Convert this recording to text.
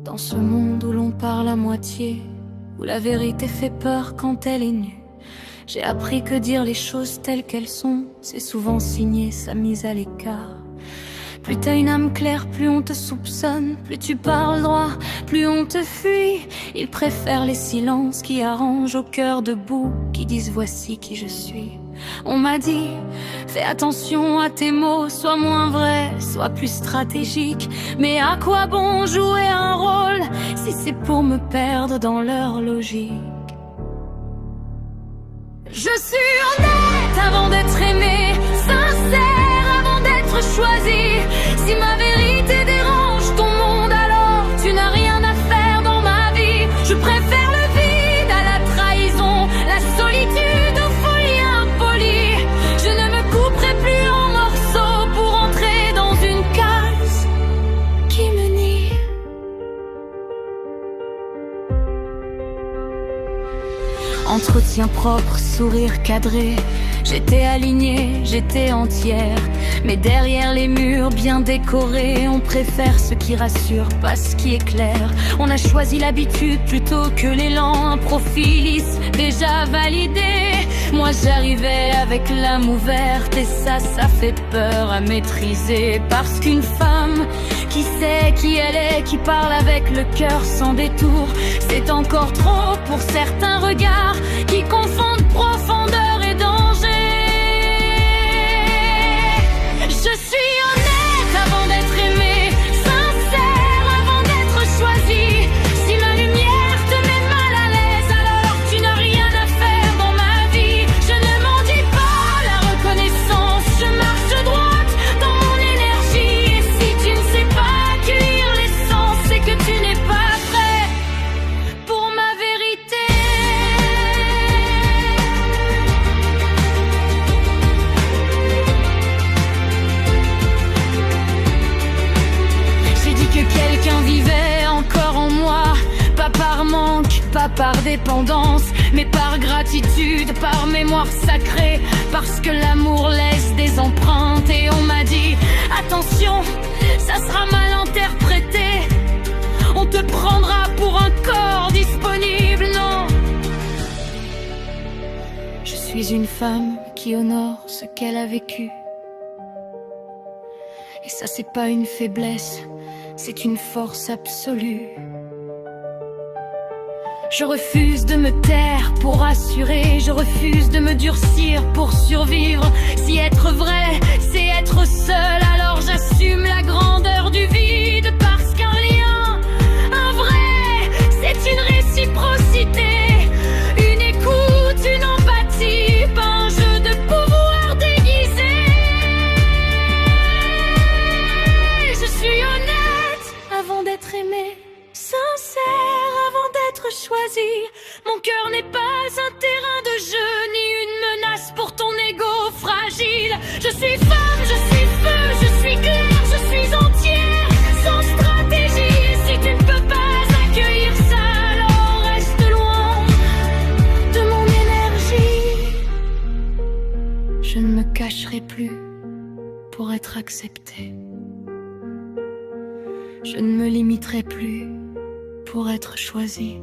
Dans ce monde où l'on parle à moitié, où la vérité fait peur quand elle est nue, j'ai appris que dire les choses telles qu'elles sont, c'est souvent signer sa mise à l'écart. Plus t'as une âme claire, plus on te soupçonne, plus tu parles droit, plus on te fuit. Ils préfèrent les silences qui arrangent au cœur debout, qui disent voici qui je suis. On m'a dit, fais attention à tes mots, sois moins vrai, sois plus stratégique. Mais à quoi bon jouer un rôle si c'est pour me perdre dans leur logique? Je suis honnête avant d'être aimée, sincère avant d'être choisie. Si ma vérité dérange ton monde, alors tu n'as rien à faire dans ma vie. Je préfère le vide à la trahison, la solitude aux folies impolies. Je ne me couperai plus en morceaux pour entrer dans une case qui me nie. Entretien propre, sourire cadré, j'étais alignée, j'étais entière. Mais derrière les murs bien décorés, on préfère ce qui rassure, pas ce qui éclaire. On a choisi l'habitude plutôt que l'élan, un profil lisse déjà validé. Moi j'arrivais avec l'âme ouverte et ça fait peur à maîtriser. Parce qu'une femme qui sait qui elle est, qui parle avec le cœur sans détour, c'est encore trop pour certains regards qui confondent profondeur et danger. Je suis honnête avant d'être aimée, sincère avant d'être choisie. Si ma lumière te met mal à l'aise, alors tu n'as rien à faire dans ma vie. Je ne m'en dis pas la reconnaissance, je marche droite dans mon énergie. Et si tu ne sais pas accueillir l'essence, c'est que tu n'es pas prêt pour ma vérité. J'ai dit que quelqu'un vivait encore en moi, pas par manque, pas par dépendance, mais par gratitude, par mémoire sacrée, parce que l'amour laisse des empreintes. Et on m'a dit, attention, ça sera mal interprété, on te prendra pour un corps disponible. Non, je suis une femme qui honore ce qu'elle a vécu. Et ça c'est pas une faiblesse, c'est une force absolue. Je refuse de me taire pour assurer, je refuse de me durcir pour survivre. Si être vrai, c'est être seul, alors j'assume la grandeur du vide. Parce qu'un lien, un vrai, c'est une réciprocité, une écoute, une empathie, pas un jeu de pouvoir déguisé. Je suis honnête avant d'être aimée, sincère avant d'être choisie. Mon cœur n'est pas un terrain de jeu, ni une menace pour ton ego fragile. Je suis femme, je suis feu, je suis claire, je suis entière, sans stratégie. Si tu ne peux pas accueillir ça, alors reste loin de mon énergie. Je ne me cacherai plus pour être acceptée. Je ne me limiterai plus pour être choisie.